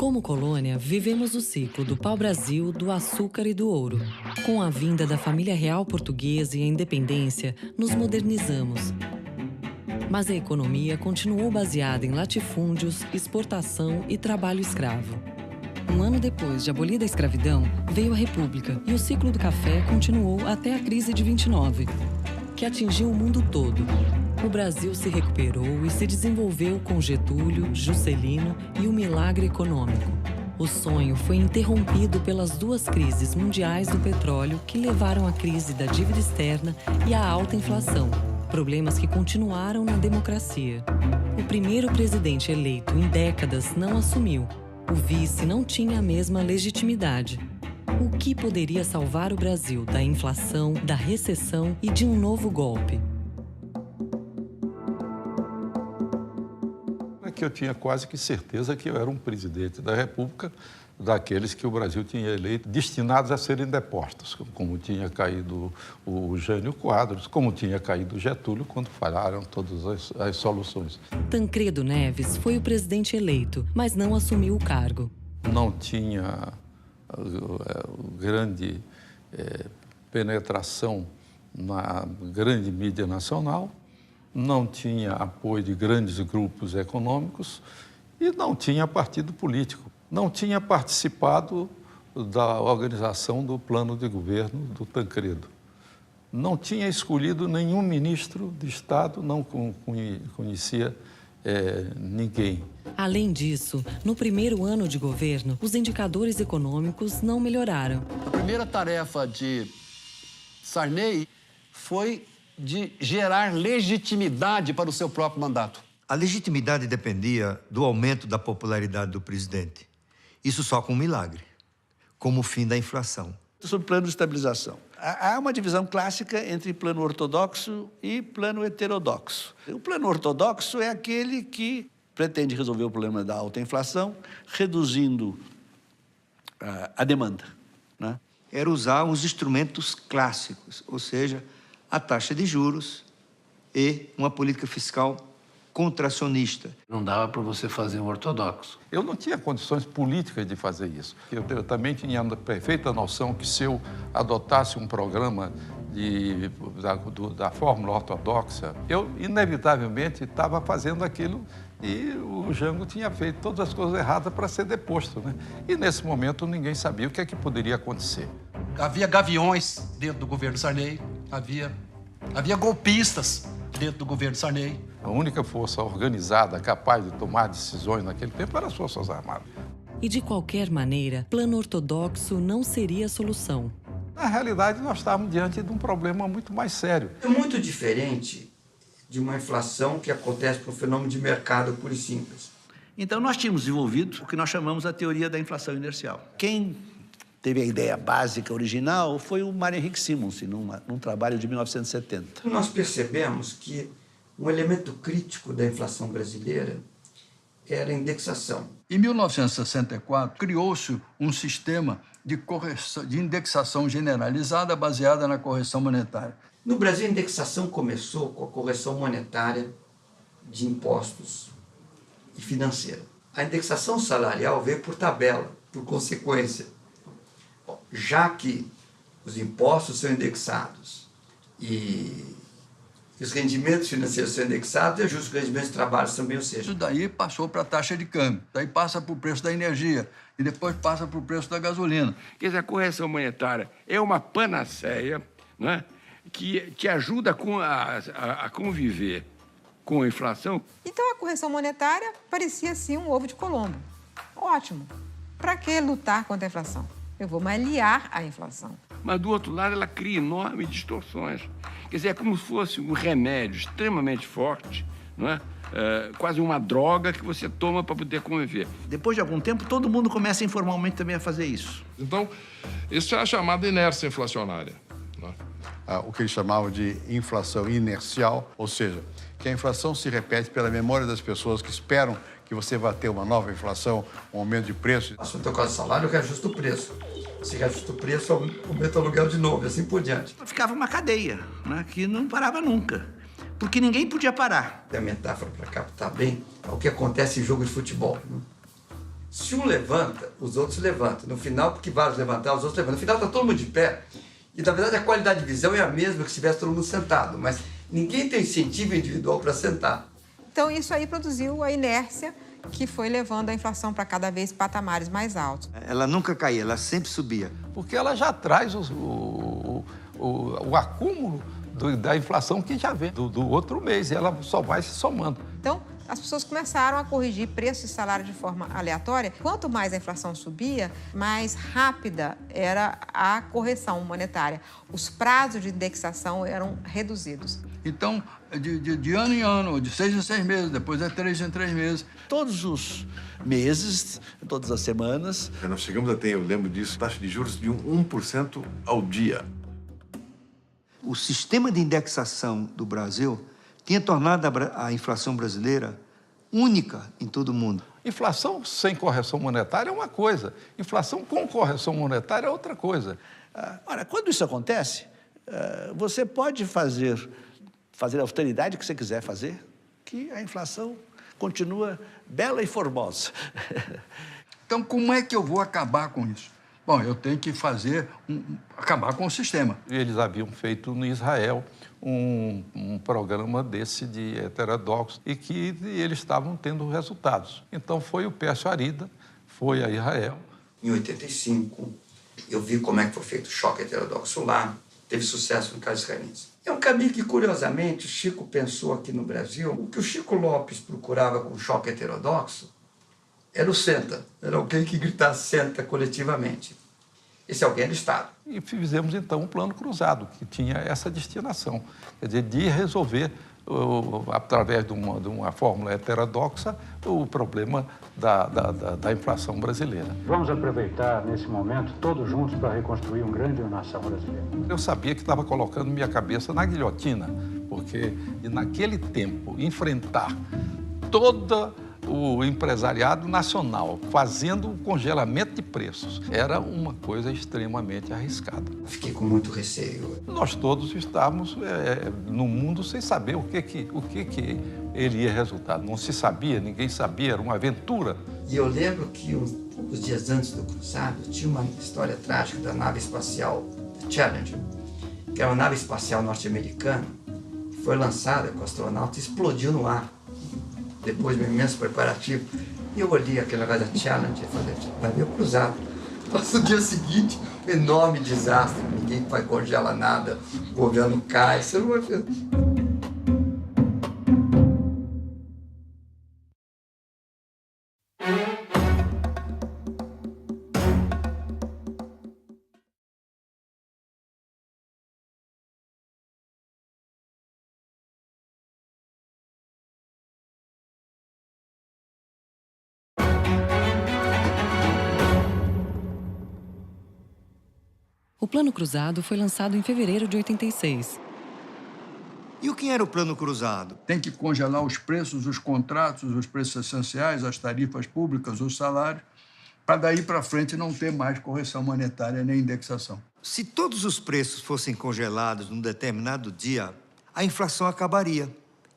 Como colônia, vivemos o ciclo do pau-brasil, do açúcar e do ouro. Com a vinda da família real portuguesa e a independência, nos modernizamos. Mas a economia continuou baseada em latifúndios, exportação e trabalho escravo. Um ano depois de abolida a escravidão, veio a República e o ciclo do café continuou até a crise de 29, que atingiu o mundo todo. O Brasil se recuperou e se desenvolveu com Getúlio, Juscelino e o milagre econômico. O sonho foi interrompido pelas duas crises mundiais do petróleo que levaram à crise da dívida externa e à alta inflação, problemas que continuaram na democracia. O primeiro presidente eleito em décadas não assumiu. O vice não tinha a mesma legitimidade. O que poderia salvar o Brasil da inflação, da recessão e de um novo golpe? Que eu tinha quase que certeza que eu era um presidente da República, daqueles que o Brasil tinha eleito, destinados a serem depostos, como tinha caído o Jânio Quadros, como tinha caído o Getúlio, quando falharam todas as soluções. Tancredo Neves foi o presidente eleito, mas não assumiu o cargo. Não tinha grande penetração na grande mídia nacional, não tinha apoio de grandes grupos econômicos e não tinha partido político. Não tinha participado da organização do plano de governo do Tancredo. Não tinha escolhido nenhum ministro de Estado, não conhecia ninguém. Além disso, no primeiro ano de governo, os indicadores econômicos não melhoraram. A primeira tarefa de Sarney foi de gerar legitimidade para o seu próprio mandato. A legitimidade dependia do aumento da popularidade do presidente. Isso só com um milagre, como o fim da inflação. Sobre plano de estabilização. Há uma divisão clássica entre plano ortodoxo e plano heterodoxo. O plano ortodoxo é aquele que pretende resolver o problema da alta inflação, reduzindo a demanda, né? Era usar os instrumentos clássicos, ou seja, a taxa de juros e uma política fiscal contracionista. Não dava para você fazer um ortodoxo. Eu não tinha condições políticas de fazer isso. Eu também tinha a perfeita noção que se eu adotasse um programa da fórmula ortodoxa, eu inevitavelmente estava fazendo aquilo e o Jango tinha feito todas as coisas erradas para ser deposto, né? E nesse momento ninguém sabia o que é que poderia acontecer. Havia gaviões dentro do governo Sarney, havia golpistas dentro do governo Sarney. A única força organizada capaz de tomar decisões naquele tempo era as Forças Armadas. E de qualquer maneira, plano ortodoxo não seria a solução. Na realidade, nós estávamos diante de um problema muito mais sério. É muito diferente de uma inflação que acontece por um fenômeno de mercado puro e simples. Então, nós tínhamos desenvolvido o que nós chamamos a teoria da inflação inercial. Quem teve a ideia básica original foi o Mário Henrique Simonsen, num trabalho de 1970. Nós percebemos que um elemento crítico da inflação brasileira era a indexação. Em 1964, criou-se um sistema de indexação generalizada baseada na correção monetária. No Brasil, a indexação começou com a correção monetária de impostos e financeira. A indexação salarial veio por tabela, por consequência. Já que os impostos são indexados e os rendimentos financeiros são indexados, é justo que os rendimentos de trabalho também o sejam. Isso daí passou para a taxa de câmbio, daí passa para o preço da energia e depois passa para o preço da gasolina. Quer dizer, a correção monetária é uma panaceia, né, que te ajuda a conviver com a inflação. Então a correção monetária parecia assim um ovo de Colombo. Ótimo. Para que lutar contra a inflação? Eu vou me aliar à inflação. Mas, do outro lado, ela cria enormes distorções. Quer dizer, é como se fosse um remédio extremamente forte, não é? Quase uma droga que você toma para poder conviver. Depois de algum tempo, todo mundo começa informalmente também a fazer isso. Então, isso é a chamada inércia inflacionária, né? O que eles chamavam de inflação inercial, ou seja, que a inflação se repete pela memória das pessoas que esperam que você vá ter uma nova inflação, um aumento de preço. Se eu estou com o salário, eu reajusto o preço. Se reajusta o preço, aumenta o aluguel de novo, e assim por diante. Ficava uma cadeia, né, que não parava nunca, porque ninguém podia parar. Tem a metáfora para captar bem o que acontece em jogo de futebol, né? Se um levanta, os outros levantam. No final, porque vários levantaram, os outros levantam. No final está todo mundo de pé. E, na verdade, a qualidade de visão é a mesma que se tivesse todo mundo sentado. Mas ninguém tem incentivo individual para sentar. Então, isso aí produziu a inércia que foi levando a inflação para cada vez patamares mais altos. Ela nunca caía, ela sempre subia. Porque ela já traz o acúmulo da inflação que já vem do outro mês. E ela só vai se somando. Então, as pessoas começaram a corrigir preço e salário de forma aleatória. Quanto mais a inflação subia, mais rápida era a correção monetária. Os prazos de indexação eram reduzidos. Então, de ano em ano, de 6 em 6 meses, depois é 3 em 3 meses. Todos os meses, todas as semanas. Nós chegamos a ter, eu lembro disso, taxa de juros de 1% ao dia. O sistema de indexação do Brasil tinha tornado a inflação brasileira única em todo o mundo. Inflação sem correção monetária é uma coisa. Inflação com correção monetária é outra coisa. Ora, quando isso acontece, você pode fazer a austeridade que você quiser fazer, que a inflação continua bela e formosa. Então, como é que eu vou acabar com isso? Bom, eu tenho que acabar com o sistema. Eles haviam feito no Israel um programa desse de heterodoxo e que eles estavam tendo resultados. Então, foi o Pércio Arida, foi a Israel. Em 85, eu vi como é que foi feito o choque heterodoxo lá. Teve sucesso no caso israelense. É um caminho que, curiosamente, o Chico pensou aqui no Brasil. O que o Chico Lopes procurava com o choque heterodoxo era o senta. Era alguém que gritasse senta coletivamente. Esse alguém era o Estado. E fizemos, então, um plano cruzado, que tinha essa destinação. Quer dizer, de resolver, através de uma fórmula heterodoxa, o problema da inflação brasileira. Vamos aproveitar, nesse momento, todos juntos para reconstruir uma grande nação brasileira. Eu sabia que estava colocando minha cabeça na guilhotina, porque naquele tempo, enfrentar todo o empresariado nacional fazendo o congelamento de preços era uma coisa extremamente arriscada. Fiquei com muito receio. Nós todos estávamos no mundo sem saber o que ele ia resultar. Não se sabia, ninguém sabia, era uma aventura. E eu lembro que poucos dias antes do cruzado tinha uma história trágica da nave espacial Challenger, que é uma nave espacial norte-americana, que foi lançada com astronauta e explodiu no ar. Depois de um imenso preparativo, e eu olhei aquele negócio da Challenger e falei, vai ver o cruzado. Mas no dia seguinte, um enorme desastre, ninguém vai congelar nada, o governo cai, você não vai ver. O Plano Cruzado foi lançado em fevereiro de 86. E o que era o Plano Cruzado? Tem que congelar os preços, os contratos, os preços essenciais, as tarifas públicas, os salários, para daí para frente não ter mais correção monetária nem indexação. Se todos os preços fossem congelados num determinado dia, a inflação acabaria.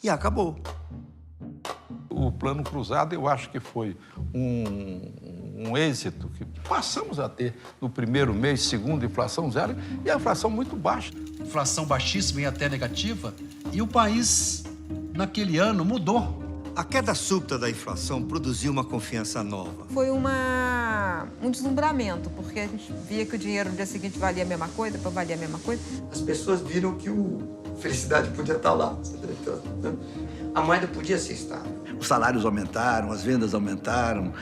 E acabou. O Plano Cruzado, eu acho que foi um êxito que passamos a ter no primeiro mês, segundo, inflação zero, e a inflação muito baixa. Inflação baixíssima e até negativa, e o país, naquele ano, mudou. A queda súbita da inflação produziu uma confiança nova. Foi um deslumbramento, porque a gente via que o dinheiro no dia seguinte valia a mesma coisa, depois valia a mesma coisa. As pessoas viram que a felicidade podia estar lá. A moeda podia ser estável. Os salários aumentaram, as vendas aumentaram,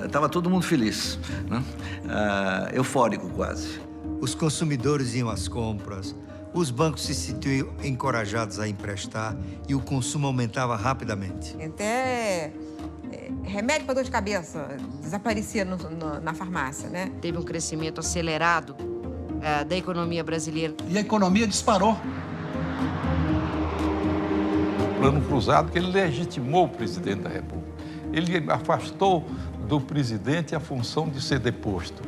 estava todo mundo feliz, né? Eufórico quase. Os consumidores iam às compras, os bancos se sentiam encorajados a emprestar e o consumo aumentava rapidamente. Até remédio para dor de cabeça desaparecia na farmácia, né? Teve um crescimento acelerado da economia brasileira. E a economia disparou. Plano Cruzado, que ele legitimou o presidente da República. Ele afastou do presidente a função de ser deposto.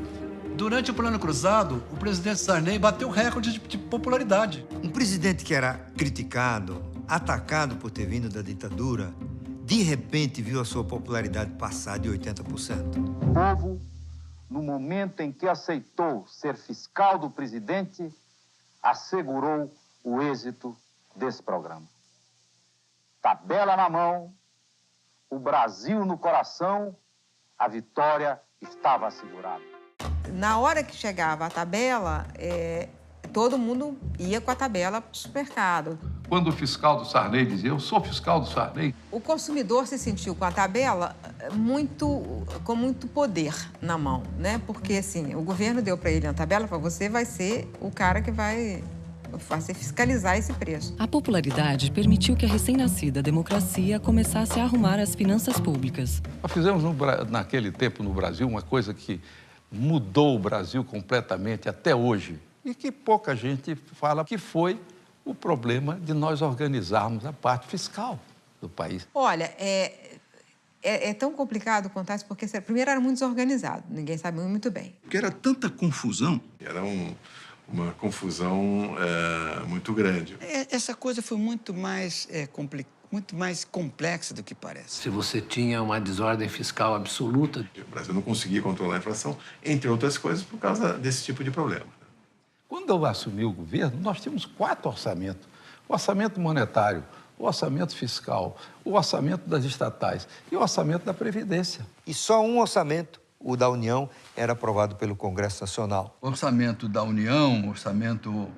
Durante o Plano Cruzado, o presidente Sarney bateu recorde de popularidade. Um presidente que era criticado, atacado por ter vindo da ditadura, de repente viu a sua popularidade passar de 80%. O povo, no momento em que aceitou ser fiscal do presidente, assegurou o êxito desse programa. Tabela na mão, o Brasil no coração, a vitória estava assegurada. Na hora que chegava a tabela, todo mundo ia com a tabela para o supermercado. Quando o fiscal do Sarney dizia, eu sou fiscal do Sarney. O consumidor se sentiu com a tabela com muito poder na mão, né? Porque, assim, o governo deu para ele uma tabela, falou, você vai ser o cara que vai fiscalizar esse preço. A popularidade permitiu que a recém-nascida democracia começasse a arrumar as finanças públicas. Nós fizemos naquele tempo no Brasil uma coisa que mudou o Brasil completamente até hoje e que pouca gente fala, que foi o problema de nós organizarmos a parte fiscal do país. Olha, é tão complicado contar isso porque, primeiro, era muito desorganizado, ninguém sabia muito bem. Porque era tanta confusão. Era uma confusão muito grande. Essa coisa foi muito mais complexa do que parece. Se você tinha uma desordem fiscal absoluta... O Brasil não conseguia controlar a inflação, entre outras coisas, por causa desse tipo de problema. Quando eu assumi o governo, nós tínhamos 4 orçamentos. O orçamento monetário, o orçamento fiscal, o orçamento das estatais e o orçamento da Previdência. E só um orçamento, o da União, era aprovado pelo Congresso Nacional. O orçamento da União, o orçamento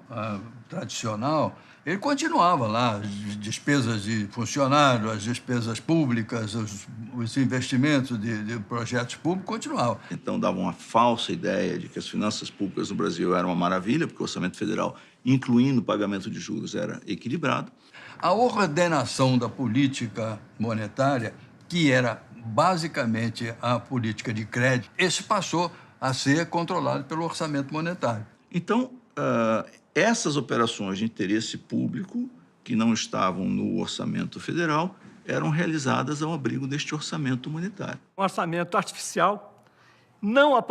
tradicional, ele continuava lá, as despesas de funcionário, as despesas públicas, os investimentos de projetos públicos continuavam. Então dava uma falsa ideia de que as finanças públicas no Brasil eram uma maravilha, porque o orçamento federal, incluindo o pagamento de juros, era equilibrado. A ordenação da política monetária, que era basicamente a política de crédito, esse passou a ser controlado pelo orçamento monetário. Então, essas operações de interesse público que não estavam no orçamento federal eram realizadas ao abrigo deste orçamento monetário. Um orçamento artificial, não